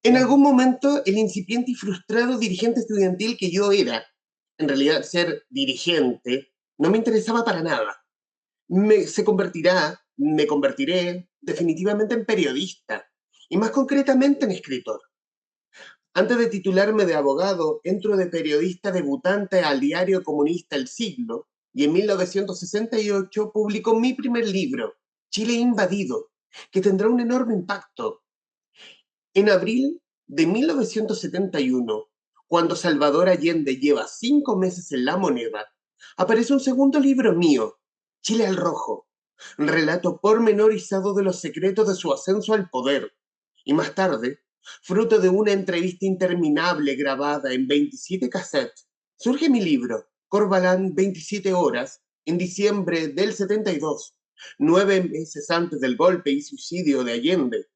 En claro. algún momento, el incipiente y frustrado dirigente estudiantil que yo era, en realidad ser dirigente, no me interesaba para nada. Me convertiré definitivamente en periodista, y más concretamente en escritor. Antes de titularme de abogado, entro de periodista debutante al diario comunista El Siglo, y en 1968 publicó mi primer libro, Chile Invadido, que tendrá un enorme impacto. En abril de 1971, cuando Salvador Allende lleva 5 meses en la moneda, aparece un segundo libro mío, Chile al Rojo, relato pormenorizado de los secretos de su ascenso al poder. Y más tarde, fruto de una entrevista interminable grabada en 27 cassettes, surge mi libro, Corbalán 27 horas, en diciembre del 72, 9 meses antes del golpe y suicidio de Allende.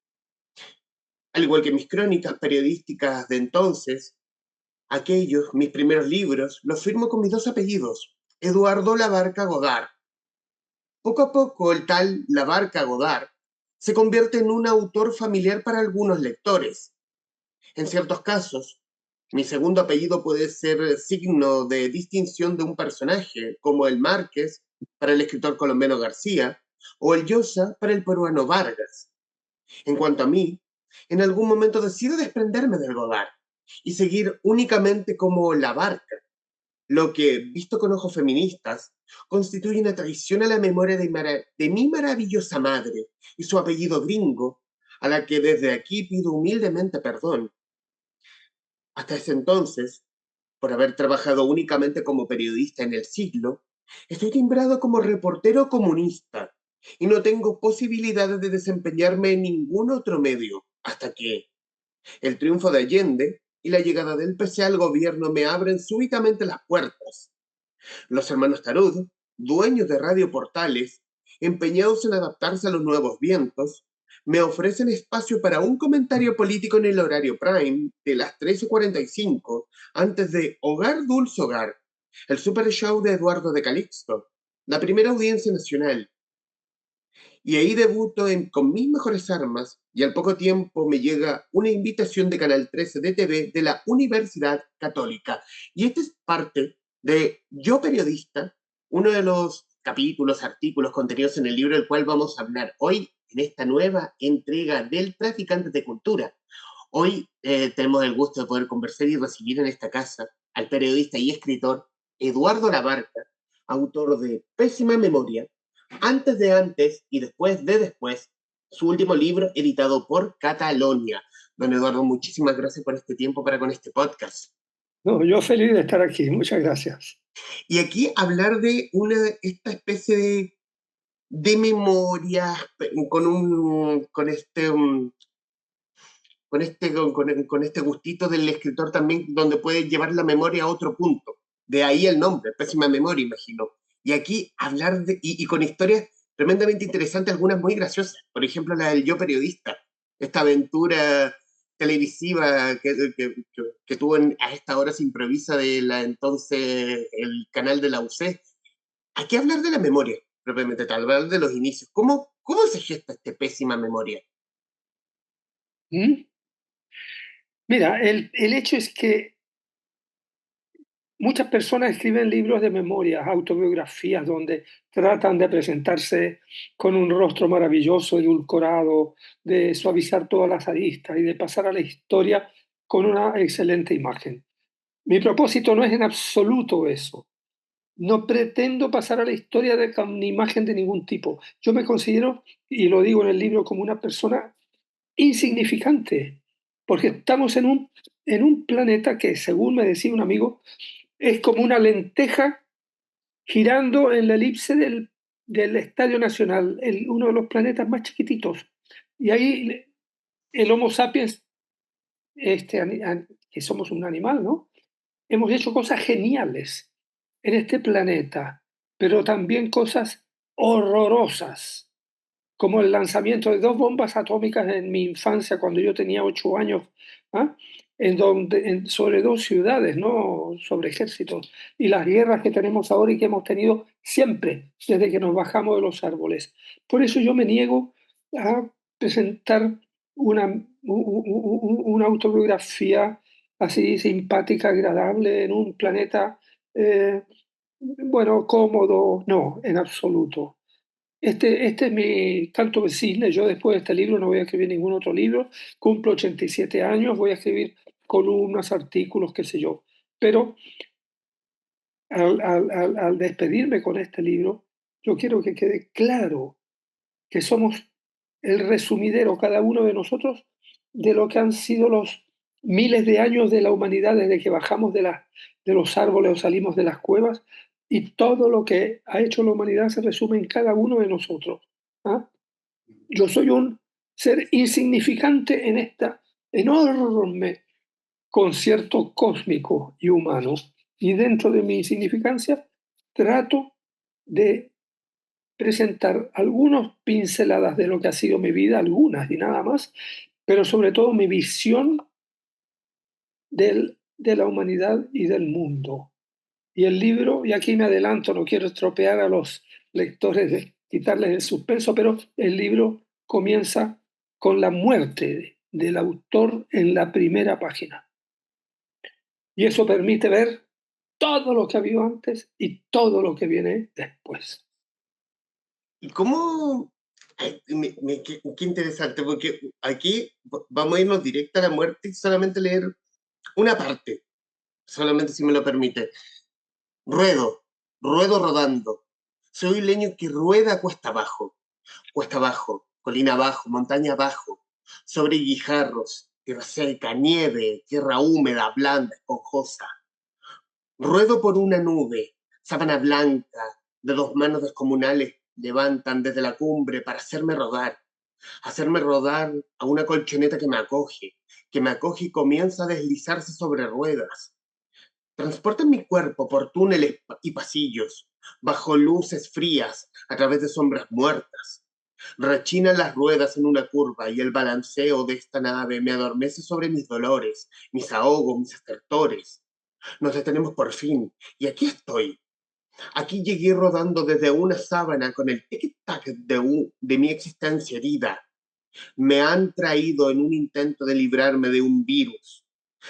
Al igual que mis crónicas periodísticas de entonces, aquellos, mis primeros libros, los firmo con mis dos apellidos, Eduardo Labarca Godard. Poco a poco, el tal Labarca Godard se convierte en un autor familiar para algunos lectores. En ciertos casos, mi segundo apellido puede ser signo de distinción de un personaje, como el Márquez para el escritor colombiano García, o el Llosa para el peruano Vargas. En cuanto a mí, en algún momento decido desprenderme del Godard y seguir únicamente como la barca, lo que, visto con ojos feministas, constituye una traición a la memoria de mi maravillosa madre y su apellido gringo, a la que desde aquí pido humildemente perdón. Hasta ese entonces, por haber trabajado únicamente como periodista en el siglo, estoy timbrado como reportero comunista y no tengo posibilidades de desempeñarme en ningún otro medio, hasta que el triunfo de Allende y la llegada del PC al gobierno me abren súbitamente las puertas. Los hermanos Tarud, dueños de Radio Portales, empeñados en adaptarse a los nuevos vientos, me ofrecen espacio para un comentario político en el horario prime de las 13:45 antes de Hogar Dulce Hogar, el super show de Eduardo de Calixto, la primera audiencia nacional. Y ahí debuto con mis mejores armas y al poco tiempo me llega una invitación de Canal 13 de TV de la Universidad Católica. Y esta es parte de Yo Periodista, uno de los capítulos, artículos, contenidos en el libro del cual vamos a hablar hoy en esta nueva entrega del Traficante de Cultura. Hoy tenemos el gusto de poder conversar y recibir en esta casa al periodista y escritor Eduardo Labarca, autor de Pésima Memoria, Antes y Después de Después, su último libro editado por Catalonia. Don Eduardo, muchísimas gracias por este tiempo para con este podcast. No, yo feliz de estar aquí, muchas gracias. Y aquí hablar de esta especie de memoria con este gustito del escritor también, donde puede llevar la memoria a otro punto. De ahí el nombre, Pésima Memoria, imagino. Y aquí hablar y con historias tremendamente interesantes, algunas muy graciosas. Por ejemplo, la del Yo Periodista, esta aventura televisiva que tuvo a esta hora se improvisa de la entonces el canal de la UC. Aquí hablar de la memoria, propiamente tal, hablar de los inicios. ¿Cómo se gesta esta pésima memoria? ¿Mm? Mira, el hecho es que muchas personas escriben libros de memorias, autobiografías, donde tratan de presentarse con un rostro maravilloso, edulcorado, de suavizar todas las aristas y de pasar a la historia con una excelente imagen. Mi propósito no es en absoluto eso. No pretendo pasar a la historia con una imagen de ningún tipo. Yo me considero, y lo digo en el libro, como una persona insignificante, porque estamos en un planeta que, según me decía un amigo, es como una lenteja girando en la elipse del Estadio Nacional, uno de los planetas más chiquititos. Y ahí el Homo sapiens, que somos un animal, ¿no? Hemos hecho cosas geniales en este planeta, pero también cosas horrorosas, como el lanzamiento de dos bombas atómicas en mi infancia, cuando yo tenía 8 años, ¿ah? Sobre dos ciudades, no sobre ejércitos, y las guerras que tenemos ahora y que hemos tenido siempre desde que nos bajamos de los árboles. Por eso yo me niego a presentar una una autobiografía así simpática, agradable, en un planeta, eh, bueno, cómodo, no, en absoluto. Este es mi canto de cisne. Yo después de este libro no voy a escribir ningún otro libro. Cumplo 87 años, voy a escribir columnas, artículos, qué sé yo. Pero al despedirme con este libro, yo quiero que quede claro que somos el resumidero, cada uno de nosotros, de lo que han sido los miles de años de la humanidad desde que bajamos de los árboles o salimos de las cuevas, y todo lo que ha hecho la humanidad se resume en cada uno de nosotros. ¿Ah? Yo soy un ser insignificante en esta enorme concierto cósmico y humano, y dentro de mi insignificancia trato de presentar algunas pinceladas de lo que ha sido mi vida, algunas y nada más, pero sobre todo mi visión de la humanidad y del mundo. Y el libro, y aquí me adelanto, no quiero estropear a los lectores, quitarles el suspenso, pero el libro comienza con la muerte del autor en la primera página. Y eso permite ver todo lo que ha habido antes y todo lo que viene después. ¿Y cómo? Ay, qué interesante, porque aquí vamos a irnos directo a la muerte y solamente leer una parte, solamente si me lo permite. Ruedo, ruedo rodando. Soy un leño que rueda cuesta abajo, colina abajo, montaña abajo, sobre guijarros, tierra seca, nieve, tierra húmeda, blanda, esponjosa. Ruedo por una nube, sábana blanca, de dos manos descomunales levantan desde la cumbre para hacerme rodar a una colchoneta que me acoge y comienza a deslizarse sobre ruedas. Transportan mi cuerpo por túneles y pasillos, bajo luces frías, a través de sombras muertas. Rechinan las ruedas en una curva y el balanceo de esta nave me adormece sobre mis dolores, mis ahogos, mis estertores. Nos detenemos por fin, y aquí estoy. Aquí llegué rodando desde una sábana con el tic-tac de mi existencia herida. Me han traído en un intento de librarme de un virus.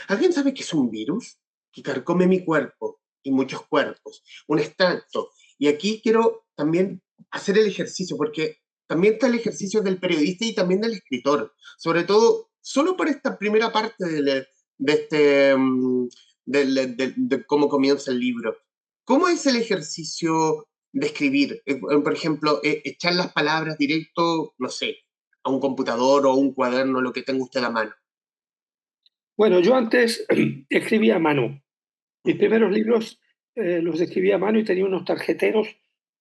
¿Alguien sabe qué es un virus? Que carcome mi cuerpo y muchos cuerpos. Un extracto. Y aquí quiero también hacer el ejercicio, porque también está el ejercicio del periodista y también del escritor. Sobre todo, solo por esta primera parte de este, de cómo comienza el libro. ¿Cómo es el ejercicio de escribir? Por ejemplo, echar las palabras directo, no sé, a un computador o un cuaderno, lo que tenga usted a mano. Bueno, yo antes escribía a mano. Mis primeros libros los escribía a mano y tenía unos tarjeteros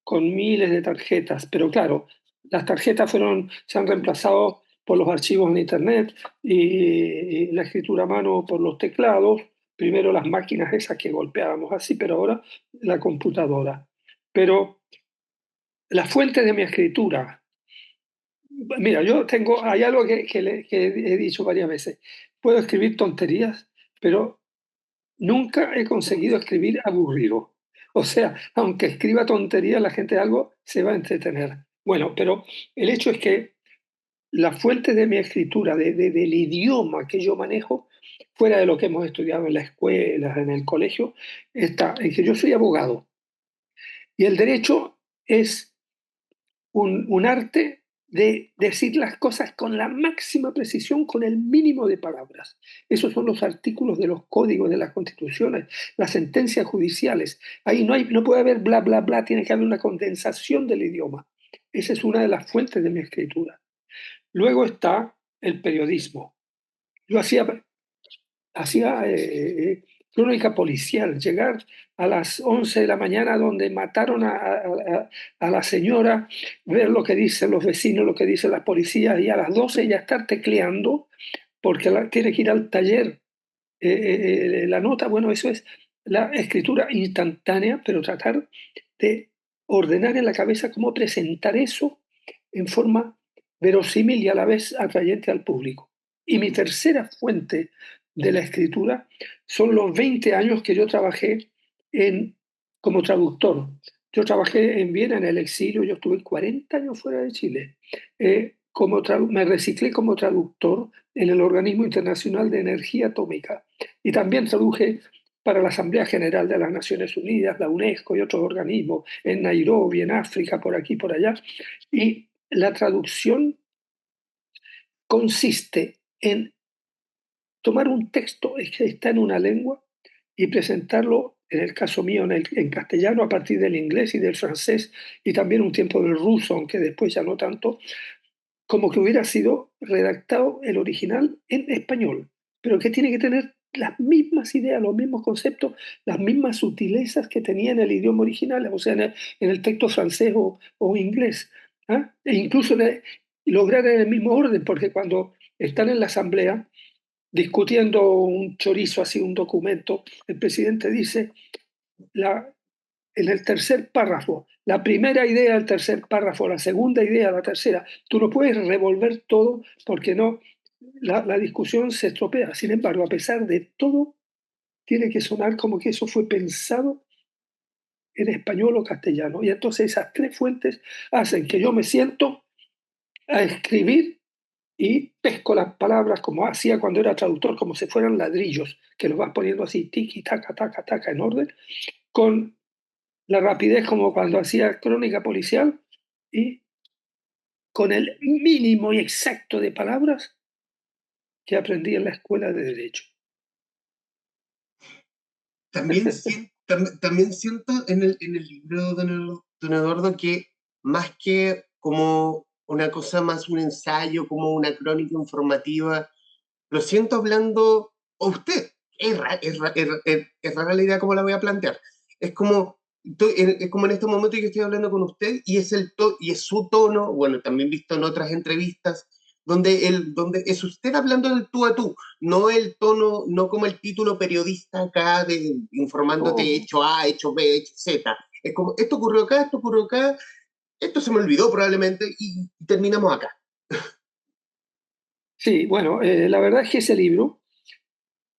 con miles de tarjetas. Pero claro, las tarjetas se han reemplazado por los archivos en Internet y la escritura a mano por los teclados. Primero las máquinas esas que golpeábamos así, pero ahora la computadora. Pero la fuente de mi escritura, mira, hay algo que he dicho varias veces. Puedo escribir tonterías, pero nunca he conseguido escribir aburrido. O sea, aunque escriba tonterías, la gente algo se va a entretener. Bueno, pero el hecho es que la fuente de mi escritura, del idioma que yo manejo, fuera de lo que hemos estudiado en la escuela, en el colegio, está en que yo soy abogado. Y el derecho es un arte de decir las cosas con la máxima precisión, con el mínimo de palabras. Esos son los artículos de los códigos de las constituciones, las sentencias judiciales. Ahí no puede haber bla, bla, bla, tiene que haber una condensación del idioma. Esa es una de las fuentes de mi escritura. Luego está el periodismo. Yo hacía crónica policial, llegar a las 11 de la mañana donde mataron a la señora, ver lo que dicen los vecinos, lo que dicen las policías, y a las 12 ya estar tecleando porque tiene que ir al taller. La nota, bueno, eso es la escritura instantánea, pero tratar de ordenar en la cabeza cómo presentar eso en forma verosímil y a la vez atrayente al público. Y mi tercera fuente de la escritura son los 20 años que yo trabajé como traductor. Yo trabajé en Viena en el exilio, yo estuve 40 años fuera de Chile, me reciclé como traductor en el Organismo Internacional de Energía Atómica y también traduje para la Asamblea General de las Naciones Unidas, la UNESCO y otros organismos, en Nairobi, en África, por aquí, por allá. Y la traducción consiste en tomar un texto que está en una lengua y presentarlo, en el caso mío, en castellano, a partir del inglés y del francés, y también un tiempo del ruso, aunque después ya no tanto, como que hubiera sido redactado el original en español, pero que tiene que tener las mismas ideas, los mismos conceptos, las mismas sutilezas que tenía en el idioma original, o sea, en el texto francés o inglés. ¿Ah? E incluso lograr en el mismo orden, porque cuando están en la asamblea discutiendo un chorizo, así un documento, el presidente dice, la, en el tercer párrafo, la primera idea del tercer párrafo, la segunda idea, la tercera, tú no puedes revolver todo porque no, la discusión se estropea. Sin embargo, a pesar de todo, tiene que sonar como que eso fue pensado en español o castellano. Y entonces esas tres fuentes hacen que yo me siento a escribir y pesco las palabras como hacía cuando era traductor, como si fueran ladrillos, que los vas poniendo así, tiki, taca, taca, taca, en orden, con la rapidez como cuando hacía crónica policial y con el mínimo y exacto de palabras que aprendí en la escuela de Derecho. También siento en el libro de don Eduardo que más que como una cosa más un ensayo, como una crónica informativa, lo siento hablando a usted. Es rara la idea como la voy a plantear. Es como, es como en este momento que estoy hablando con usted y y es su tono, bueno, también visto en otras entrevistas, donde es usted hablando del tú a tú, no el tono, no como el título periodista acá de informándote Oh, hecho A, hecho B, hecho Z. Es como, esto ocurrió acá, esto se me olvidó probablemente y terminamos acá. sí, bueno, la verdad es que ese libro,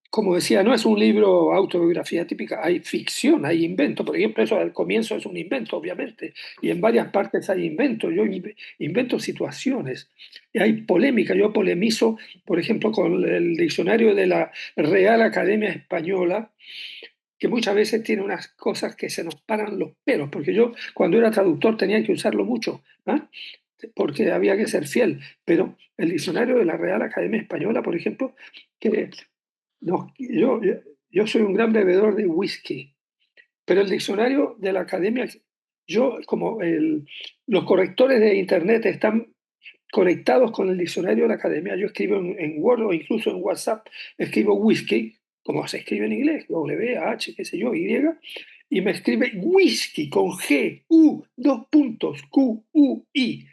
como decía, no es un libro autobiografía típica, hay ficción, hay invento. Por ejemplo, eso al comienzo es un invento, obviamente, y en varias partes hay invento. Yo invento situaciones, y hay polémica. Yo polemizo, por ejemplo, con el diccionario de la Real Academia Española, que muchas veces tiene unas cosas que se nos paran los pelos, porque yo cuando era traductor tenía que usarlo mucho, ¿ah? Porque había que ser fiel, pero el diccionario de la Real Academia Española, por ejemplo, que no, yo soy un gran bebedor de whisky, pero el diccionario de la academia, yo como los correctores de Internet están conectados con el diccionario de la academia, yo escribo en Word o incluso en WhatsApp, escribo whisky, como se escribe en inglés, W-H, qué sé yo, y me escribe whisky con G, U, dos puntos, Q, U, I.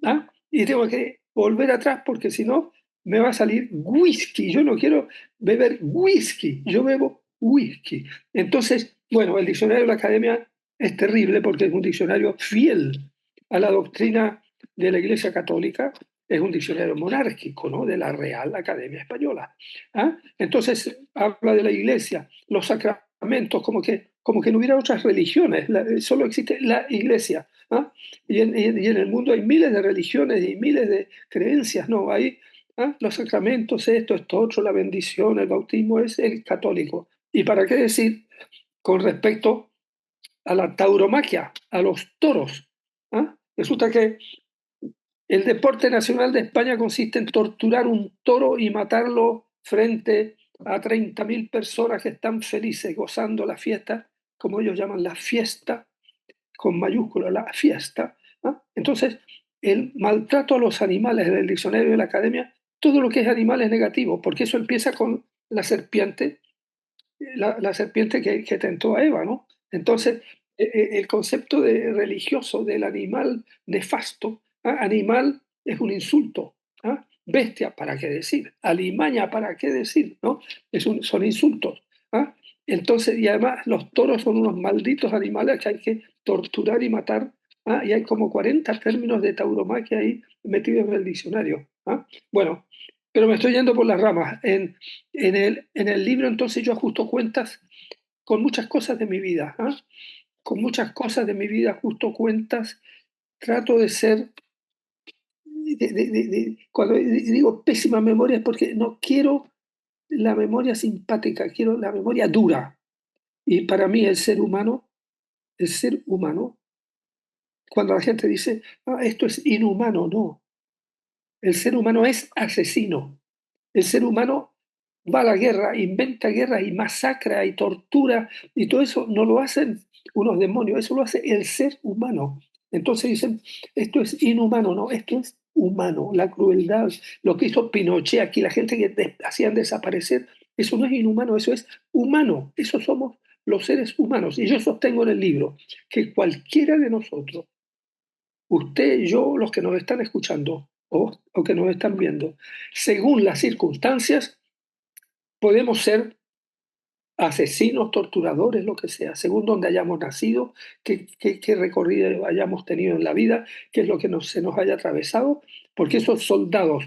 ¿Ah? Y tengo que volver atrás porque si no me va a salir whisky. Yo no quiero beber whisky, yo bebo whisky. Entonces, bueno, el diccionario de la academia es terrible porque es un diccionario fiel a la doctrina de la Iglesia Católica, es un diccionario monárquico, ¿no? De la Real Academia Española. ¿Ah? Entonces, habla de la Iglesia, los sacramentos, como que no hubiera otras religiones, solo existe la Iglesia. ¿Ah? Y en el mundo hay miles de religiones y miles de creencias, ¿no? Hay los sacramentos, esto, otro, la bendición, el bautismo es el católico. ¿Y para qué decir con respecto a la tauromaquia, a los toros? ¿Ah? Resulta que el deporte nacional de España consiste en torturar un toro y matarlo frente a 30.000 personas que están felices, gozando la fiesta, como ellos llaman la fiesta, con mayúscula, la fiesta. ¿Ah? Entonces, el maltrato a los animales en el diccionario de la academia, todo lo que es animal es negativo, porque eso empieza con la serpiente que tentó a Eva, ¿no? Entonces, el concepto de religioso del animal nefasto, ¿ah? Animal es un insulto, ¿ah? Bestia, ¿para qué decir? Alimaña, ¿para qué decir? ¿No? Son insultos. ¿Ah? Entonces, y además los toros son unos malditos animales que hay que torturar y matar. ¿Ah? Y hay como 40 términos de tauromaquia ahí metidos en el diccionario. ¿Ah? Bueno, pero me estoy yendo por las ramas. En el libro entonces yo ajusto cuentas con muchas cosas de mi vida, ¿ah? Con muchas cosas de mi vida ajusto cuentas, trato de ser cuando digo pésima memoria es porque no quiero la memoria simpática, quiero la memoria dura. Y para mí el ser humano, cuando la gente dice, "Ah, esto es inhumano", no, el ser humano es asesino. El ser humano va a la guerra, inventa guerra y masacra y tortura y todo eso no lo hacen unos demonios, eso lo hace el ser humano. Entonces dicen, esto es inhumano, no, esto es humano, la crueldad, lo que hizo Pinochet aquí, la gente que hacían desaparecer, eso no es inhumano, eso es humano, eso somos los seres humanos. Y yo sostengo en el libro que cualquiera de nosotros, usted, yo, los que nos están escuchando o que nos están viendo, según las circunstancias, podemos ser asesinos, torturadores, lo que sea, según donde hayamos nacido, qué recorrido hayamos tenido en la vida, qué es lo que se nos haya atravesado, porque esos soldados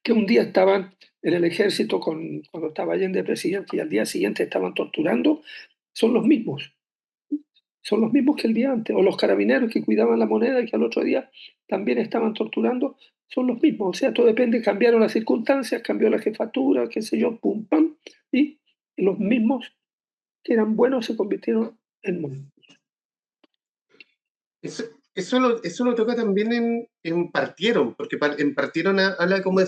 que un día estaban en el ejército cuando estaba Allende de presidente y al día siguiente estaban torturando, son los mismos. Son los mismos que el día antes, o los carabineros que cuidaban la moneda y que al otro día también estaban torturando, son los mismos. O sea, todo depende, cambiaron las circunstancias, cambió la jefatura, qué sé yo, pum, pam, y los mismos que eran buenos se convirtieron en malos. Eso lo toca también en Partieron, porque en Partieron habla como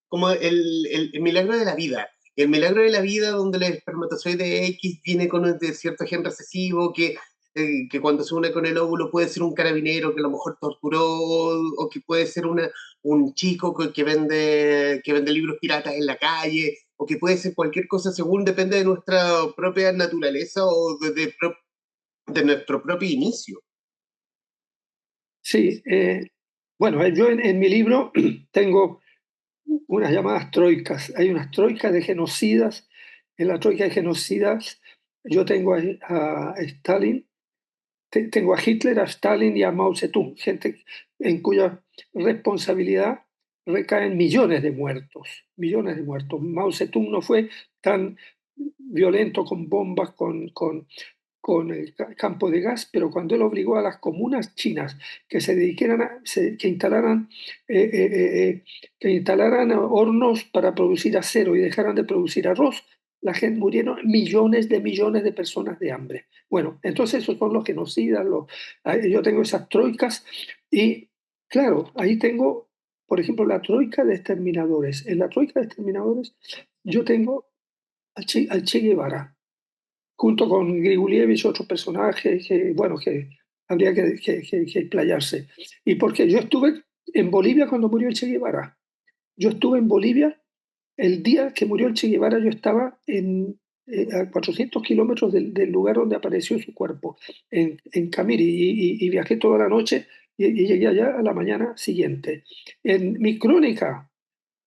como el milagro de la vida. El milagro de la vida donde el espermatozoide X viene con de cierto gen recesivo que cuando se une con el óvulo puede ser un carabinero que a lo mejor torturó, o que puede ser un chico que vende libros piratas en la calle, o que puede ser cualquier cosa según depende de nuestra propia naturaleza o de nuestro propio inicio. Sí, bueno, yo en mi libro tengo unas llamadas troicas. Hay unas troicas de genocidas. En la troika de genocidas yo tengo a Stalin, tengo a Hitler, a Stalin y a Mao Zedong, gente en cuya responsabilidad recaen millones de muertos, millones de muertos. Mao Zedong no fue tan violento con bombas, con el campo de gas, pero cuando él obligó a las comunas chinas que se dedicaran eh, eh, eh, eh, que instalaran hornos para producir acero y dejaran de producir arroz, la gente murieron millones de personas de hambre. Bueno, entonces esos son los genocidas, yo tengo esas troicas y claro, ahí tengo, por ejemplo, la troika de exterminadores. En la troika de exterminadores yo tengo al Che Guevara, junto con Grigulievic, otros personajes que, bueno, que habría que explayarse. Y porque yo estuve en Bolivia cuando murió el Che Guevara. Yo estuve en Bolivia el día que murió el Che Guevara, yo estaba a 400 kilómetros del lugar donde apareció su cuerpo, en Camiri, y viajé toda la noche y llegué allá a la mañana siguiente. En mi crónica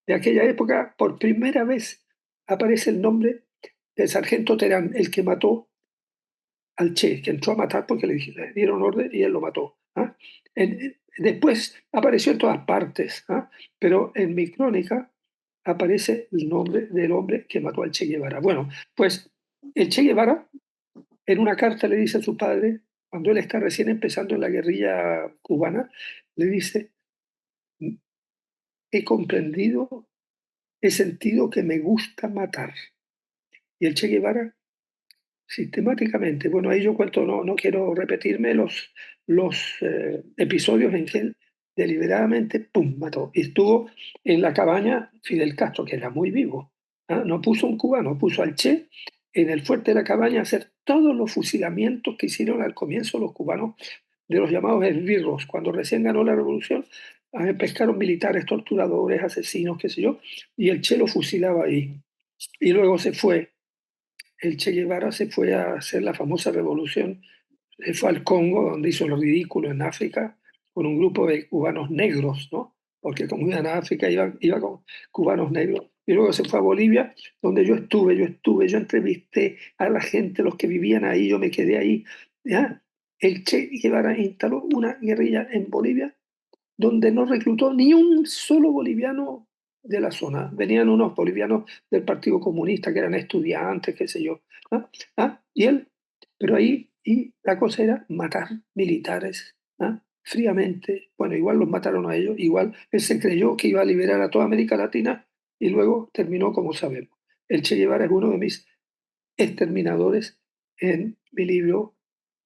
de aquella época, por primera vez aparece el nombre del sargento Terán, el que mató al Che, que entró a matar porque le dieron orden y él lo mató. ¿Ah? Después apareció en todas partes, ¿ah? Pero en mi crónica aparece el nombre del hombre que mató al Che Guevara. Bueno, pues el Che Guevara en una carta le dice a su padre, cuando él está recién empezando en la guerrilla cubana, le dice, he comprendido, he sentido que me gusta matar. Y el Che Guevara sistemáticamente, bueno, ahí yo cuento, no quiero repetirme los episodios en que él deliberadamente, ¡pum!, mató. Y estuvo en la cabaña Fidel Castro, que era muy vivo. ¿Ah? No puso un cubano, puso al Che en el fuerte de la cabaña a hacer todos los fusilamientos que hicieron al comienzo los cubanos de los llamados esbirros. Cuando recién ganó la revolución, pescaron militares, torturadores, asesinos, qué sé yo, y el Che lo fusilaba ahí. Y luego se fue el Che Guevara se fue a hacer la famosa revolución, se fue al Congo, donde hizo lo ridículo en África, con un grupo de cubanos negros, ¿no? Porque como iban a África, iba con cubanos negros. Y luego se fue a Bolivia, donde yo entrevisté a la gente, los que vivían ahí, yo me quedé ahí. ¿Ya? El Che Guevara instaló una guerrilla en Bolivia donde no reclutó ni un solo boliviano de la zona. Venían unos bolivianos del Partido Comunista que eran estudiantes, qué sé yo. ¿Ah? ¿Ah? Y él, pero ahí y la cosa era matar militares, ¿ah? fríamente, bueno, igual los mataron a ellos, igual él se creyó que iba a liberar a toda América Latina y luego terminó como sabemos. El Che Guevara es uno de mis exterminadores en mi libro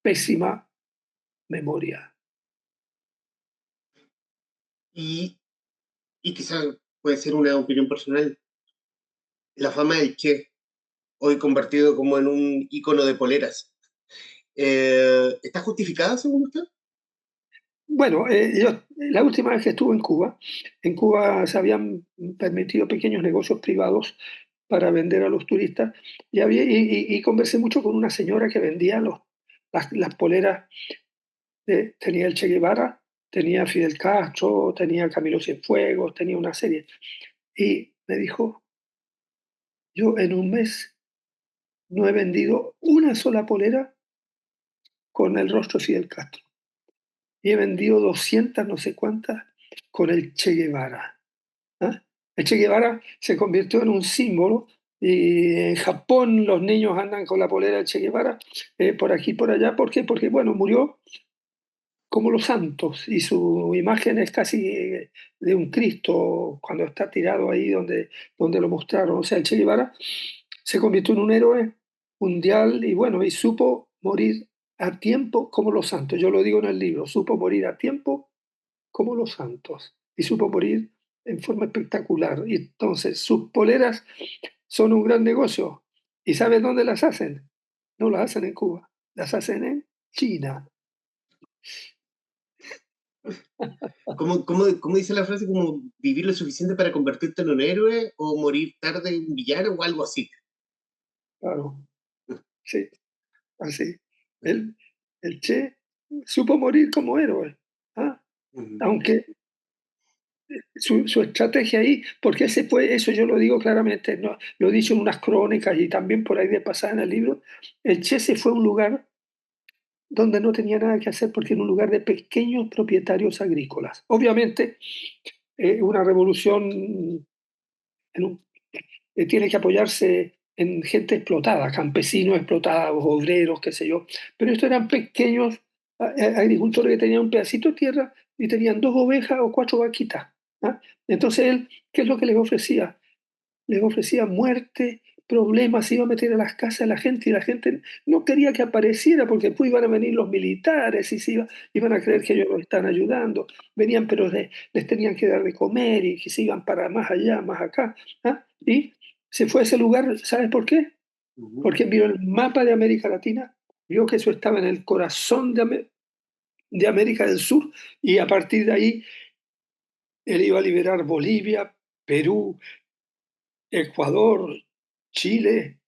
Pésima Memoria. Y, y quizás puede ser una opinión personal, la fama del Che, hoy convertido como en un icono de poleras, ¿está justificada según usted? Bueno, la última vez que estuve en Cuba se habían permitido pequeños negocios privados para vender a los turistas y conversé mucho con una señora que vendía las poleras. Tenía el Che Guevara, tenía Fidel Castro, tenía Camilo Cienfuegos, tenía una serie. Y me dijo, yo en un mes no he vendido una sola polera con el rostro de Fidel Castro. Y he vendido 200 no sé cuántas con el Che Guevara. ¿Ah? El Che Guevara se convirtió en un símbolo y en Japón los niños andan con la polera del Che Guevara por aquí y por allá. ¿Por qué? Porque, bueno, murió como los santos y su imagen es casi de un Cristo cuando está tirado ahí donde lo mostraron. O sea, el Che Guevara se convirtió en un héroe mundial y bueno, y supo morir a tiempo como los santos. Yo lo digo en el libro, supo morir a tiempo como los santos y supo morir en forma espectacular. Y entonces sus poleras son un gran negocio. ¿Y sabes dónde las hacen? No las hacen en Cuba, las hacen en China. ¿Cómo dice la frase? ¿Como vivir lo suficiente para convertirte en un héroe o morir tarde en un villano o algo así? Claro, sí, así. El, el Che supo morir como héroe, ¿ah? Ujú. Aunque su estrategia ahí, porque ese fue, eso yo lo digo claramente, ¿no? Lo he dicho en unas crónicas y también por ahí de pasada en el libro, el Che se fue a un lugar donde no tenía nada que hacer porque era un lugar de pequeños propietarios agrícolas. Obviamente, una revolución en un tiene que apoyarse en gente explotada, campesinos explotados, obreros, qué sé yo. Pero estos eran pequeños agricultores que tenían un pedacito de tierra y tenían 2 ovejas o 4 vaquitas. ¿Ah? Entonces él, ¿qué es lo que les ofrecía? Les ofrecía muerte, problemas, se iba a meter a las casas de la gente y la gente no quería que apareciera porque después iban a venir los militares y iban a creer que ellos los están ayudando. Venían, pero les tenían que dar de comer y que se iban para más allá, más acá. ¿Ah? Y se fue a ese lugar, ¿sabes por qué? Ujú. Porque vio el mapa de América Latina, vio que eso estaba en el corazón de América del Sur y a partir de ahí él iba a liberar Bolivia, Perú, Ecuador, Chile,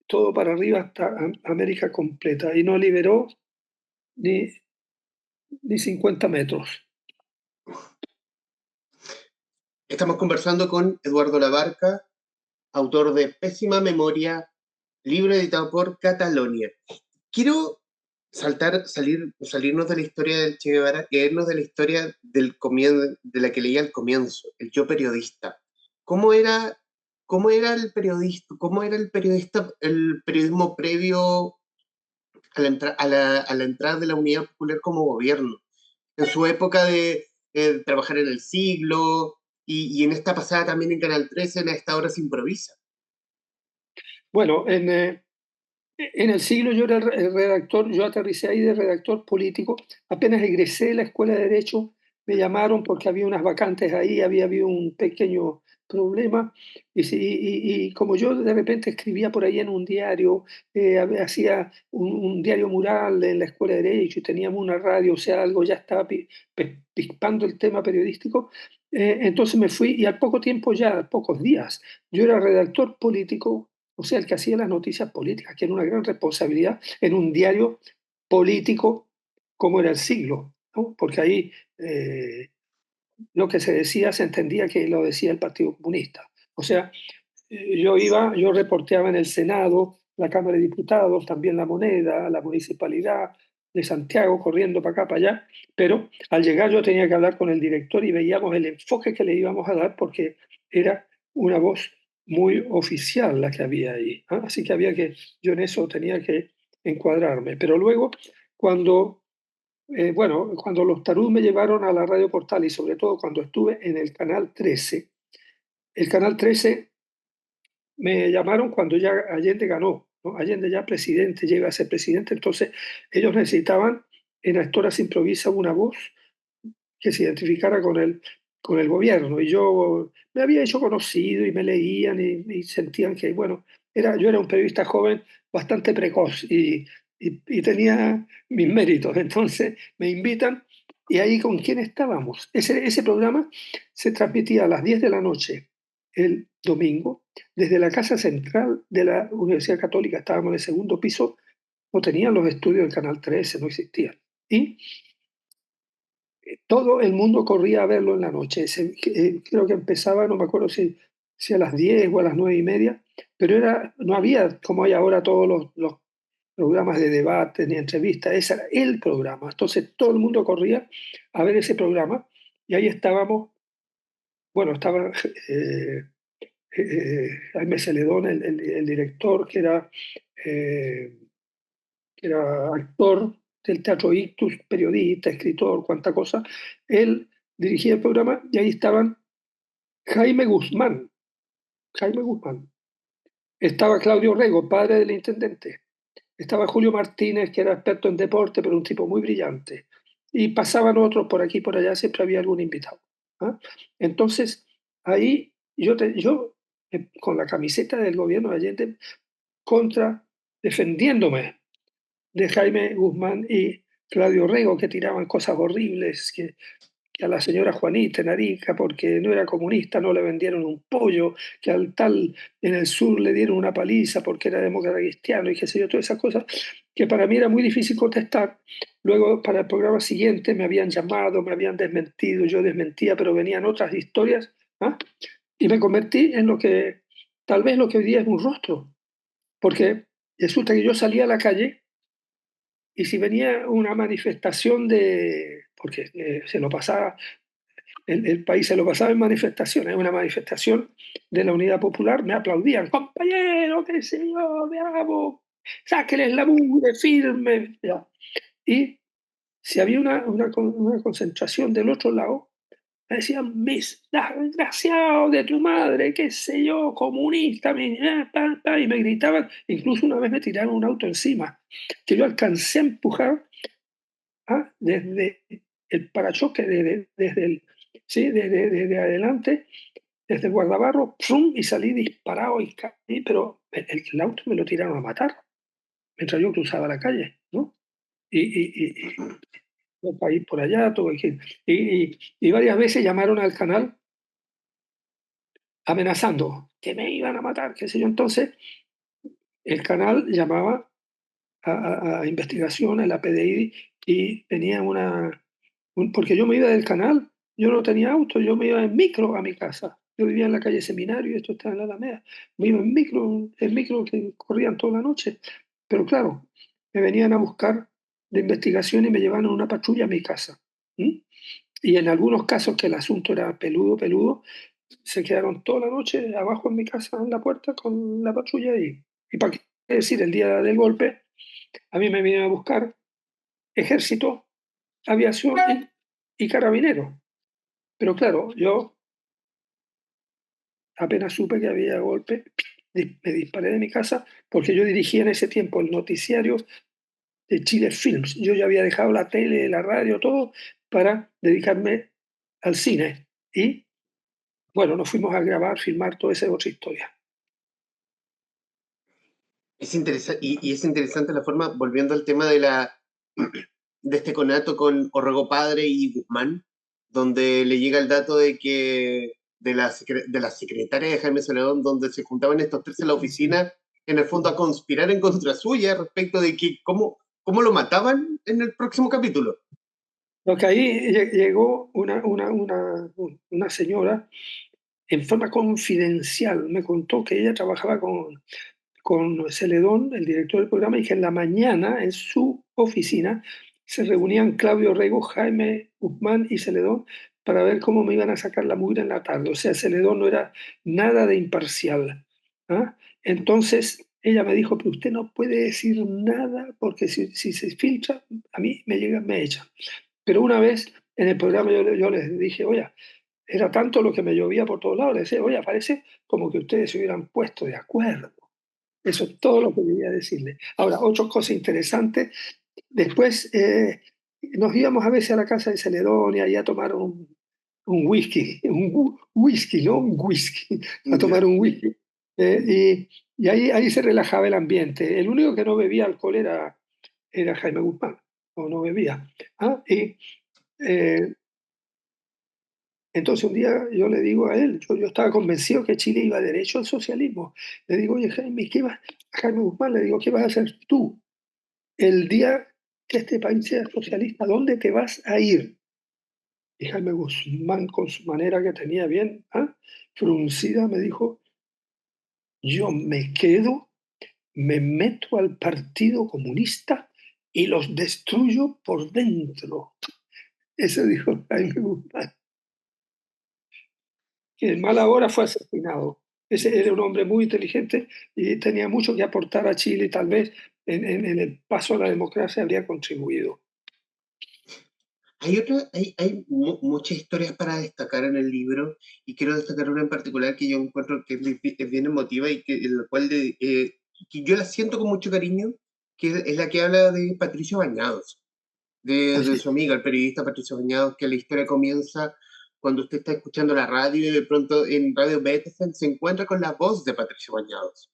todo para arriba hasta América completa y no liberó ni, ni 50 metros. Estamos conversando con Eduardo Labarca, autor de Pésima Memoria, libro editado por Catalonia. Quiero salirnos de la historia del Che Guevara, irnos de la historia del comienzo, de la que leía al comienzo, el yo periodista. ¿Cómo era, cómo era el periodista, cómo era el periodismo previo a la entrada de la Unidad Popular como gobierno? En su época de trabajar en El Siglo y en esta pasada también en Canal 13, en esta hora se improvisa. Bueno, en el siglo yo era el redactor, yo aterricé ahí de redactor político, apenas egresé de la Escuela de Derecho, me llamaron porque había unas vacantes ahí, había habido un pequeño problema y como yo de repente escribía por ahí en un diario, hacía un diario mural en la Escuela de Derecho y teníamos una radio, o sea, algo ya estaba pispando el tema periodístico, entonces me fui y al poco tiempo ya, a pocos días, yo era redactor político, o sea, el que hacía las noticias políticas, que era una gran responsabilidad en un diario político como era El Siglo, ¿no? Porque ahí lo que se decía se entendía que lo decía el Partido Comunista. O sea, yo reporteaba en el Senado, la Cámara de Diputados, también La Moneda, la Municipalidad de Santiago, corriendo para acá, para allá, pero al llegar yo tenía que hablar con el director y veíamos el enfoque que le íbamos a dar porque era una voz muy oficial la que había ahí. ¿Ah? Así que yo en eso tenía que encuadrarme. Pero luego, cuando bueno, cuando los Tarús me llevaron a la Radio Portal y sobre todo cuando estuve en el Canal 13 me llamaron cuando ya Allende ganó, ¿no? Allende ya presidente, llega a ser presidente, entonces ellos necesitaban en Actoras Improvisa una voz que se identificara con el gobierno. Y yo me había hecho conocido y me leían y sentían que, bueno, yo era un periodista joven bastante precoz y tenía mis méritos. Entonces me invitan y ahí con quién estábamos. Ese programa se transmitía a las 10 de la noche el domingo desde la Casa Central de la Universidad Católica. Estábamos en el segundo piso, no tenían los estudios del Canal 13, no existían. Y todo el mundo corría a verlo en la noche. Creo que empezaba, no me acuerdo si a las 10 o a las 9:30, pero no había como hay ahora todos los programas de debate ni entrevistas, ese era el programa. Entonces todo el mundo corría a ver ese programa y ahí estábamos, bueno, estaba Jaime Celedón, el director, eh, que era actor del Teatro Ictus, periodista, escritor, cuánta cosa. Él dirigía el programa y ahí estaban Jaime Guzmán, Jaime Guzmán. Estaba Claudio Rego, padre del intendente. Estaba Julio Martínez, que era experto en deporte, pero un tipo muy brillante. Y pasaban otros por aquí y por allá, siempre había algún invitado. ¿Ah? Entonces, ahí yo con la camiseta del gobierno de Allende, defendiéndome de Jaime Guzmán y Claudio Rego, que tiraban cosas horribles, que a la señora Juanita en Arica, porque no era comunista, no le vendieron un pollo, que al tal en el sur le dieron una paliza porque era demócrata cristiano y qué sé yo, todas esas cosas que para mí era muy difícil contestar. Luego, para el programa siguiente, me habían llamado, me habían desmentido, yo desmentía, pero venían otras historias, ¿ah? Y me convertí en tal vez lo que hoy día es un rostro, porque resulta que yo salía a la calle y si venía una manifestación porque se lo pasaba, el país se lo pasaba en manifestaciones, una manifestación de la Unidad Popular, me aplaudían, compañero, qué sé yo, veamos, sáquenles la mugre, firme. Ya. Y si había una concentración del otro lado, me decían, desgraciado de tu madre, qué sé yo, comunista, y me gritaban, incluso una vez me tiraron un auto encima, que yo alcancé a empujar desde el parachoque, desde adelante, desde el guardabarro, ¡pum! Y salí disparado y caí, pero el auto me lo tiraron a matar mientras yo cruzaba la calle, ¿no? Y yo caí por allá, y varias veces llamaron al canal amenazando que me iban a matar, qué sé yo. Entonces, el canal llamaba a investigaciones, la PDI, y tenía porque yo me iba del canal, yo no tenía auto, yo me iba en micro a mi casa. Yo vivía en la calle Seminario y esto está en la Alameda. Me iba en micro que corrían toda la noche. Pero claro, me venían a buscar de investigación y me llevaban en una patrulla a mi casa. ¿Mm? Y en algunos casos que el asunto era peludo, peludo, se quedaron toda la noche abajo en mi casa, en la puerta, con la patrulla y para qué decir, el día del golpe, a mí me vinieron a buscar ejército, aviación y carabineros. Pero claro, yo apenas supe que había golpe, me disparé de mi casa porque yo dirigía en ese tiempo el noticiario de Chile Films. Yo ya había dejado la tele, la radio, todo para dedicarme al cine. Y bueno, nos fuimos a grabar, filmar toda esa otra historia. Es interesante, y es interesante la forma, volviendo al tema de este conato con Orrego Padre y Guzmán, donde le llega el dato de que de la secretaria de Jaime Celedón, donde se juntaban estos tres en la oficina, en el fondo a conspirar en contra suya respecto de que cómo lo mataban en el próximo capítulo. Lo que ahí llegó una señora en forma confidencial, me contó que ella trabajaba con Celedón, el director del programa, y que en la mañana en su oficina se reunían Claudio Rego, Jaime Guzmán y Celedón para ver cómo me iban a sacar la mugre en la tarde. O sea, Celedón no era nada de imparcial. ¿Ah? Entonces, ella me dijo, pero usted no puede decir nada porque si se filtra, a mí me echan. Pero una vez en el programa yo les dije, oye, era tanto lo que me llovía por todos lados, les decía, oye, parece como que ustedes se hubieran puesto de acuerdo. Eso es todo lo que quería decirle. Ahora, otra cosa interesante, después nos íbamos a veces a la casa de Celedonia y a tomar un whisky, whisky, no un whisky, a tomar Ya. un whisky. Y ahí se relajaba el ambiente. El único que no bebía alcohol era Jaime Guzmán, o no bebía. ¿Ah? Eh, entonces un día yo le digo a él, yo estaba convencido que Chile iba derecho al socialismo. Le digo, oye Jaime, a Jaime Guzmán le digo, ¿qué vas a hacer tú el día que este país sea socialista? ¿Dónde te vas a ir? Y Jaime Guzmán, con su manera que tenía bien, fruncida, me dijo, yo me quedo, me meto al Partido Comunista y los destruyo por dentro. Eso dijo Jaime Guzmán, que en mala hora fue asesinado. Ese era un hombre muy inteligente y tenía mucho que aportar a Chile y tal vez en el paso a la democracia habría contribuido. Muchas historias para destacar en el libro y quiero destacar una en particular que yo encuentro que es bien emotiva y que, en la cual que yo la siento con mucho cariño, que es la que habla de Patricio Bañados, de Así, su amiga, el periodista Patricio Bañados, que la historia comienza cuando usted está escuchando la radio y de pronto en Radio Beethoven se encuentra con la voz de Patricio Bañados.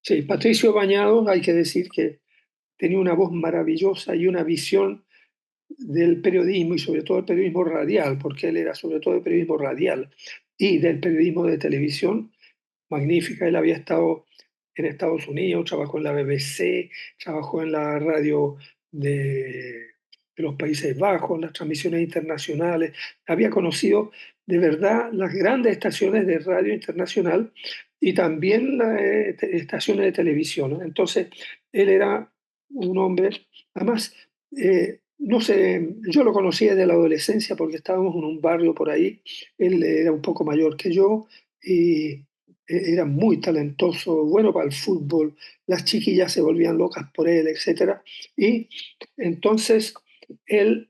sí, Patricio Bañados, hay que decir que tenía una voz maravillosa y una visión del periodismo y sobre todo el periodismo radial, porque él era sobre todo el periodismo radial y del periodismo de televisión, magnífica. Él había estado en Estados Unidos, trabajó en la BBC, trabajó en la radio de los Países Bajos, las transmisiones internacionales, había conocido de verdad las grandes estaciones de radio internacional y también las estaciones de televisión, ¿no? Entonces, él era un hombre, además, no sé, yo lo conocí desde la adolescencia porque estábamos en un barrio por ahí, él era un poco mayor que yo y era muy talentoso, bueno para el fútbol, las chiquillas se volvían locas por él, etcétera. Y entonces él,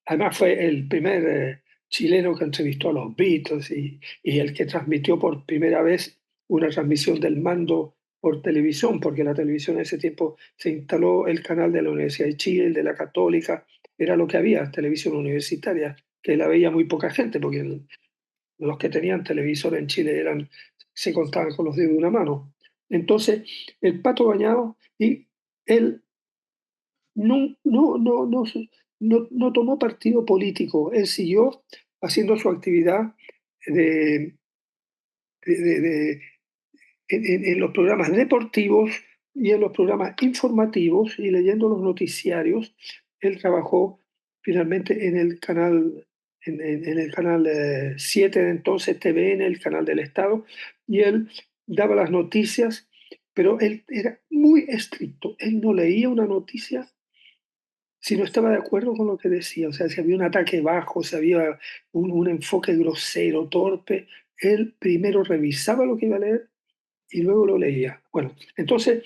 además fue el primer chileno que entrevistó a los Beatles y el que transmitió por primera vez una transmisión del mando por televisión, porque la televisión en ese tiempo se instaló el canal de la Universidad de Chile, el de la Católica, era lo que había, televisión universitaria, que la veía muy poca gente, porque los que tenían televisor en Chile se contaban con los dedos de una mano. Entonces, el Pato Bañado, y él no tomó partido político, él siguió haciendo su actividad de, de en los programas deportivos y en los programas informativos y leyendo los noticiarios. Él trabajó finalmente en el canal 7 de entonces, TVN, el canal del Estado, y él daba las noticias, pero él era muy estricto. Él no leía una noticia si no estaba de acuerdo con lo que decía. O sea, si había un ataque bajo, si había un enfoque grosero, torpe, él primero revisaba lo que iba a leer y luego lo leía. Bueno, entonces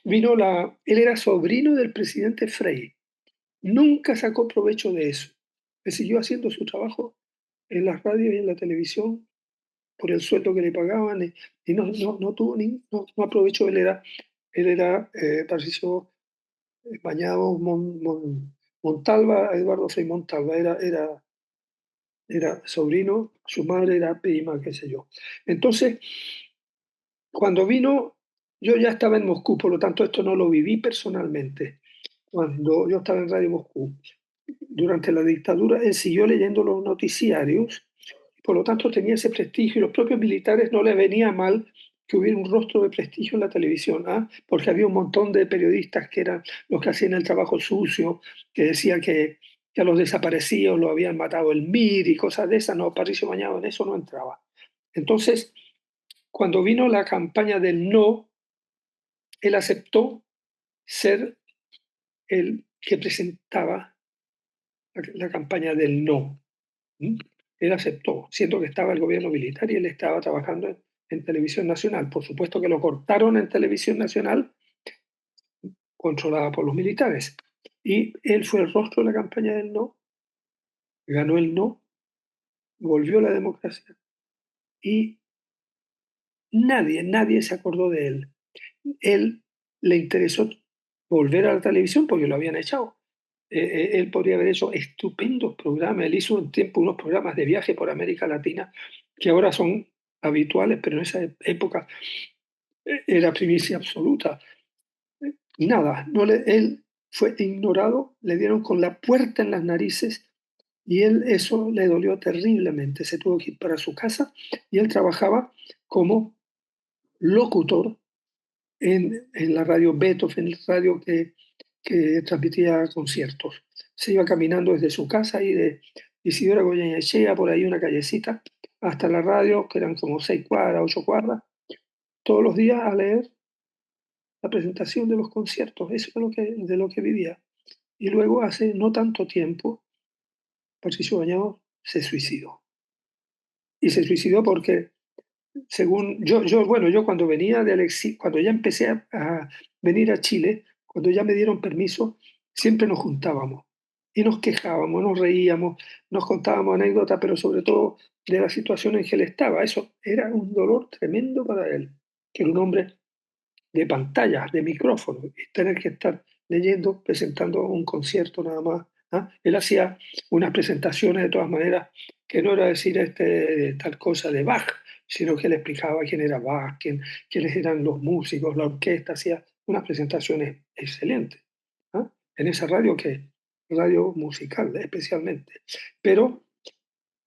él era sobrino del presidente Frei, nunca sacó provecho de eso, él siguió haciendo su trabajo en las radios y en la televisión por el sueldo que le pagaban y no tuvo no aprovechó, Patricio Bañado Montalva, Eduardo Frei Montalva, era sobrino, su madre era prima, qué sé yo. Entonces, cuando vino, yo ya estaba en Moscú, por lo tanto esto no lo viví personalmente. Cuando yo estaba en Radio Moscú, durante la dictadura, él siguió leyendo los noticiarios, por lo tanto tenía ese prestigio y los propios militares no le venía mal que hubiera un rostro de prestigio en la televisión, porque había un montón de periodistas que eran los que hacían el trabajo sucio, que decían que a los desaparecidos lo habían matado el MIR y cosas de esas. No, Patricio Mañado en eso no entraba. Entonces, cuando vino la campaña del no, él aceptó ser el que presentaba la campaña del no. ¿Mm? Él aceptó, siendo que estaba el gobierno militar y él estaba trabajando en Televisión Nacional. Por supuesto que lo cortaron en Televisión Nacional, controlada por los militares. Y él fue el rostro de la campaña del no, ganó el no, volvió la democracia y nadie se acordó de él. Él le interesó volver a la televisión porque lo habían echado. Él podría haber hecho estupendos programas. Él hizo un tiempo unos programas de viaje por América Latina que ahora son habituales, pero en esa época era primicia absoluta. Nada, él fue ignorado, le dieron con la puerta en las narices y él eso le dolió terriblemente. Se tuvo que ir para su casa y él trabajaba como locutor en la radio Beethoven, radio que transmitía conciertos. Se iba caminando desde su casa y de Isidora Goyenechea, por ahí una callecita, hasta la radio, que eran como 6 cuadras, 8 cuadras, todos los días a leer la presentación de los conciertos. Eso es de lo que vivía. Y luego, hace no tanto tiempo, Patricio Bañado se suicidó. Y se suicidó porque, según bueno, yo cuando venía del exilio, cuando ya empecé a venir a Chile, cuando ya me dieron permiso, siempre nos juntábamos y nos quejábamos, nos reíamos, nos contábamos anécdotas, pero sobre todo de la situación en que él estaba. Eso era un dolor tremendo para él, que era un hombre de pantallas, de micrófonos, y tener que estar leyendo, presentando un concierto nada más. ¿Ah? Él hacía unas presentaciones de todas maneras que no era decir tal cosa de Bach, sino que le explicaba quién era Bach, quiénes eran los músicos, la orquesta, hacía unas presentaciones excelentes. ¿Ah? En esa radio que radio musical especialmente. Pero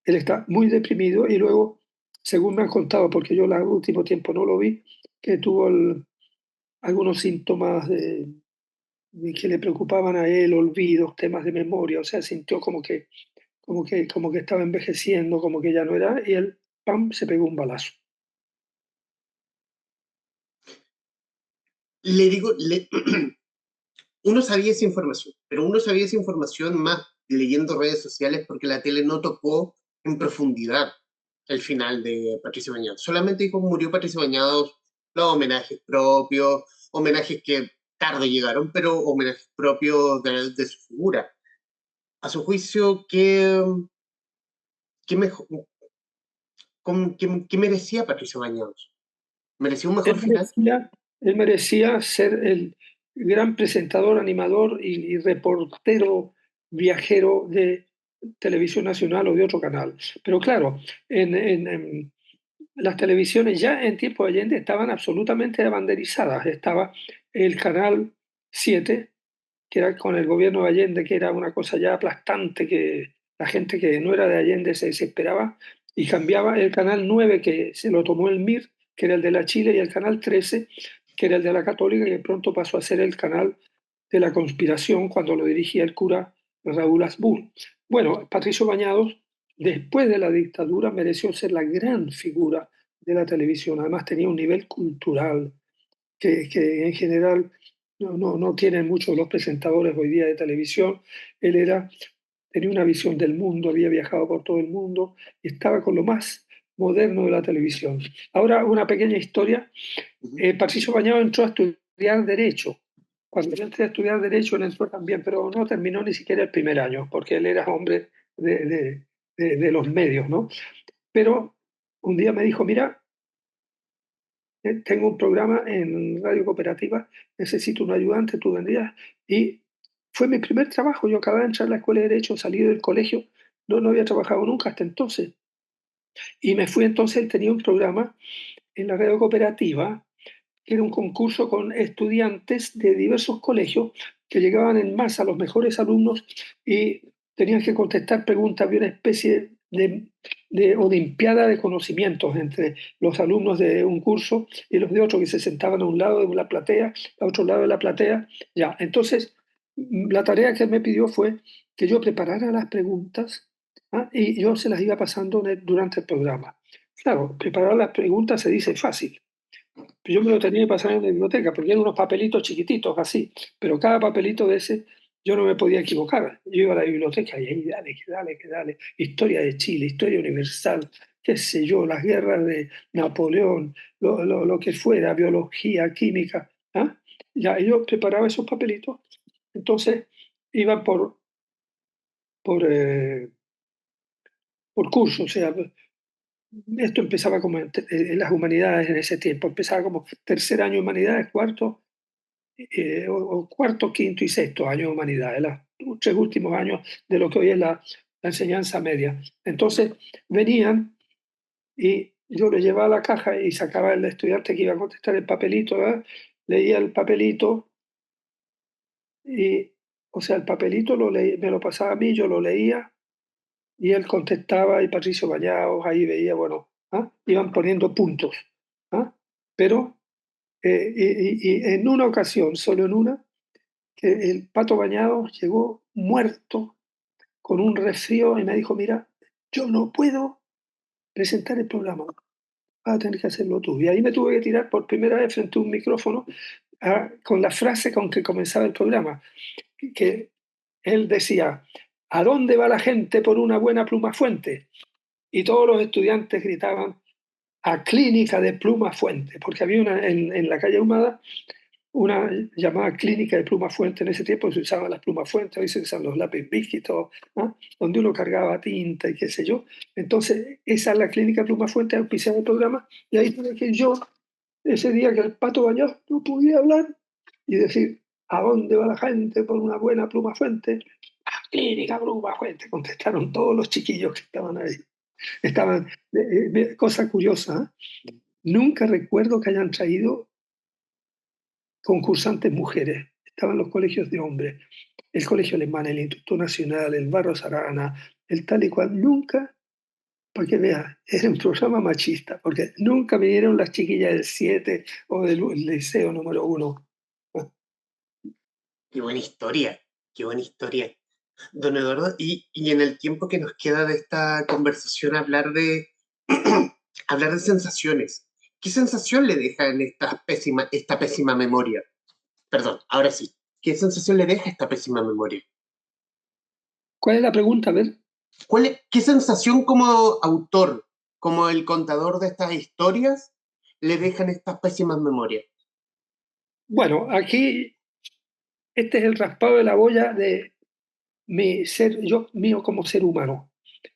él está muy deprimido y luego, según me han contado, porque yo el último tiempo no lo vi, que tuvo algunos síntomas de que le preocupaban a él, olvidos, temas de memoria, o sea, sintió como que estaba envejeciendo, como que ya no era, y él, ¡pam!, se pegó un balazo. Le digo, uno sabía esa información, pero uno sabía esa información más leyendo redes sociales porque la tele no tocó en profundidad el final de Patricio Bañados. Solamente dijo murió Patricio Bañados, los homenajes propios, homenajes que tarde llegaron, pero homenajes propios de su figura. A su juicio, qué, mejor, qué merecía Patricio Bañados? ¿Merecía un mejor Él final? merecía, él merecía ser el gran presentador, animador y reportero viajero de Televisión Nacional o de otro canal. Pero claro, en las televisiones ya en tiempo de Allende estaban absolutamente banderizadas. Estaba el canal 7 que era con el gobierno de Allende, que era una cosa ya aplastante, que la gente que no era de Allende se desesperaba, y cambiaba el canal 9 que se lo tomó el MIR, que era el de la Chile, y el canal 13 que era el de la Católica, que pronto pasó a ser el canal de la conspiración cuando lo dirigía el cura Raúl Asbun. Bueno, Patricio Bañados, después de la dictadura, mereció ser la gran figura de la televisión. Además, tenía un nivel cultural que en general no tienen muchos los presentadores hoy día de televisión. Él tenía una visión del mundo, había viajado por todo el mundo y estaba con lo más moderno de la televisión. Ahora, una pequeña historia. Uh -huh. Patricio Bañado entró a estudiar Derecho. Cuando yo entré a estudiar Derecho, él entró también, pero no terminó ni siquiera el primer año, porque él era hombre de los medios, ¿no? Pero un día me dijo, mira, tengo un programa en Radio Cooperativa, necesito un ayudante, tú vendrías. Y fue mi primer trabajo. Yo acababa de entrar a la escuela de Derecho, salí del colegio, no había trabajado nunca hasta entonces. Y me fui entonces, él tenía un programa en la Radio Cooperativa, que era un concurso con estudiantes de diversos colegios que llegaban en masa, los mejores alumnos, y tenían que contestar preguntas. Había una especie de olimpiada de conocimientos entre los alumnos de un curso y los de otro, que se sentaban a un lado de la platea, a otro lado de la platea. Ya, entonces la tarea que él me pidió fue que yo preparara las preguntas, ¿ah?, y yo se las iba pasando durante el programa. Claro, preparar las preguntas se dice fácil. Yo me lo tenía que pasar en la biblioteca porque eran unos papelitos chiquititos así, pero cada papelito de ese yo no me podía equivocar. Yo iba a la biblioteca y ahí dale, que dale, que dale. Historia de Chile, historia universal, qué sé yo, las guerras de Napoleón, lo que fuera, biología, química. ¿Ah? Ya, y yo preparaba esos papelitos. Entonces iba por, por curso, o sea, esto empezaba como en las humanidades en ese tiempo, empezaba como tercer año de humanidades, cuarto, o cuarto, quinto y sexto año de humanidades, los tres últimos años de lo que hoy es la enseñanza media. Entonces venían y yo le llevaba la caja y sacaba el estudiante que iba a contestar el papelito, ¿verdad? Leía el papelito y, o sea, el papelito me lo pasaba a mí, yo lo leía y él contestaba y Patricio Bañados, ahí veía, bueno, ¿ah? Iban poniendo puntos. ¿Ah? Pero y en una ocasión, solo en una, que el Pato Bañados llegó muerto con un resfrío y me dijo, mira, yo no puedo presentar el programa, vas a tener que hacerlo tú. Y ahí me tuve que tirar por primera vez frente a un micrófono con la frase con que comenzaba el programa, que él decía, ¿a dónde va la gente por una buena pluma fuente? Y todos los estudiantes gritaban, a Clínica de Pluma Fuente, porque había una en la calle Ahumada, una llamada Clínica de Pluma Fuente. En ese tiempo se usaban las plumas fuentes, hoy se usan los lápiz Bic y todo, ¿no? Donde uno cargaba tinta y qué sé yo. Entonces, esa es la Clínica de Pluma Fuente, auspiciaba el programa, y ahí tuve que yo, ese día que el Pato Bañado no podía hablar, y decir, ¿a dónde va la gente por una buena pluma fuente? A Clínica Pluma Fuente, contestaron todos los chiquillos que estaban ahí. Estaban, cosa curiosa, ¿eh? Nunca recuerdo que hayan traído concursantes mujeres. Estaban los colegios de hombres, el Colegio Alemán, el Instituto Nacional, el Barros Arana, el tal y cual. Nunca, para que veas, era un programa machista, porque nunca vinieron las chiquillas del 7 o del liceo número 1. Qué buena historia, qué buena historia. Don Eduardo, y en el tiempo que nos queda de esta conversación, hablar de sensaciones. ¿Qué sensación le deja en esta pésima memoria? Perdón, ahora sí. ¿Qué sensación le deja esta pésima memoria? ¿Cuál es la pregunta? A ver. ¿Qué sensación como autor, como el contador de estas historias, le dejan estas pésimas memorias? Bueno, aquí este es el raspado de la boya de mi ser, yo mío como ser humano.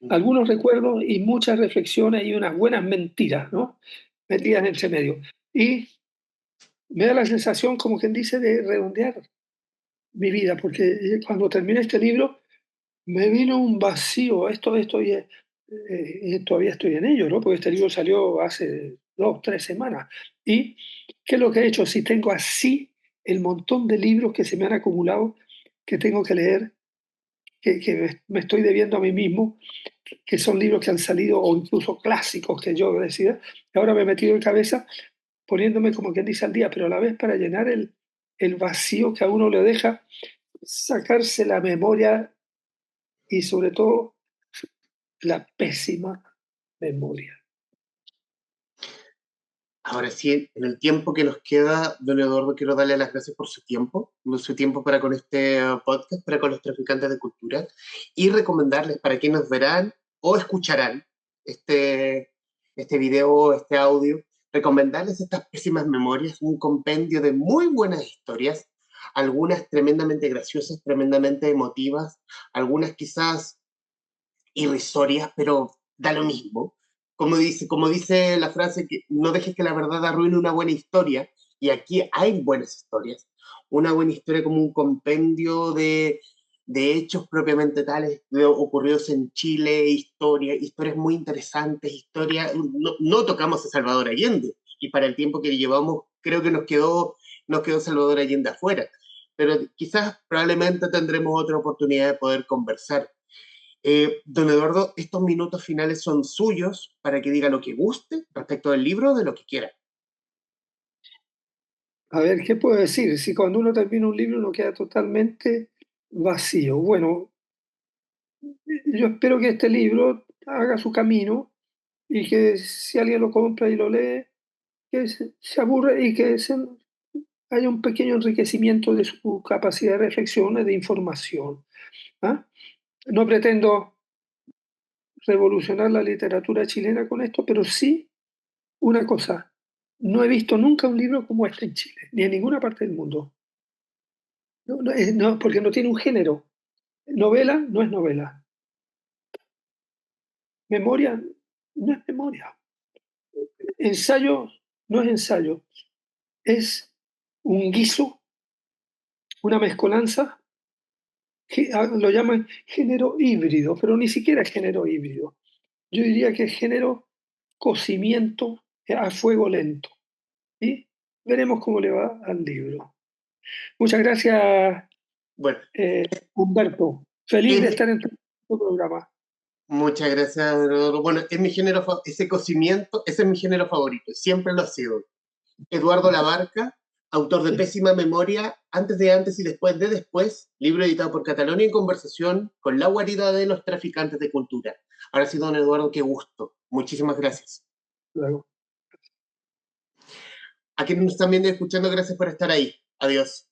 Algunos recuerdos y muchas reflexiones y unas buenas mentiras, ¿no? Metidas entre medio. Y me da la sensación, como quien dice, de redondear mi vida, porque cuando terminé este libro me vino un vacío. Todavía estoy en ello, ¿no? Porque este libro salió hace 2, 3 semanas. ¿Y qué es lo que he hecho? Si tengo así el montón de libros que se me han acumulado, que tengo que leer, que me estoy debiendo a mí mismo, que son libros que han salido o incluso clásicos que yo decía, y ahora me he metido en cabeza poniéndome como quien dice al día, pero a la vez para llenar el vacío que a uno le deja, sacarse la memoria y sobre todo la pésima memoria. Ahora sí, en el tiempo que nos queda, don Eduardo, quiero darle las gracias por su tiempo para con este podcast, para con los traficantes de cultura, y recomendarles para quienes verán o escucharán este, este video, este audio, recomendarles estas pésimas memorias, un compendio de muy buenas historias, algunas tremendamente graciosas, tremendamente emotivas, algunas quizás irrisorias, pero da lo mismo. Como dice la frase, que no dejes que la verdad arruine una buena historia, y aquí hay buenas historias. Una buena historia como un compendio de hechos propiamente tales ocurridos en Chile, historias muy interesantes, no tocamos a Salvador Allende, y para el tiempo que llevamos creo que nos quedó Salvador Allende afuera, pero quizás probablemente tendremos otra oportunidad de poder conversar. Don Eduardo, estos minutos finales son suyos para que diga lo que guste respecto del libro, de lo que quiera. A ver, ¿qué puedo decir? Si cuando uno termina un libro uno queda totalmente vacío. Bueno, yo espero que este libro haga su camino y que si alguien lo compra y lo lee, que se aburre y que haya un pequeño enriquecimiento de su capacidad de reflexión y de información. ¿Ah? No pretendo revolucionar la literatura chilena con esto, pero sí una cosa, no he visto nunca un libro como este en Chile, ni en ninguna parte del mundo. No, no, no, porque no tiene un género. Novela no es novela. Memoria no es memoria. Ensayo no es ensayo. Es un guiso, una mezcolanza, que lo llaman género híbrido, pero ni siquiera es género híbrido. Yo diría que es género cocimiento a fuego lento. Y veremos cómo le va al libro. Muchas gracias, Bueno, Humberto. Feliz de es- estar en tu programa. muchas gracias, Eduardo. Bueno, es mi género, ese cocimiento, ese es mi género favorito, siempre lo ha sido. Eduardo Labarca, autor de Sí, Pésima Memoria, Antes y Después, libro editado por Catalonia en Conversación, con la guarida de los traficantes de cultura. Ahora sí, don Eduardo, qué gusto. Muchísimas gracias. luego. A quienes nos están viendo y escuchando, gracias por estar ahí. Adiós.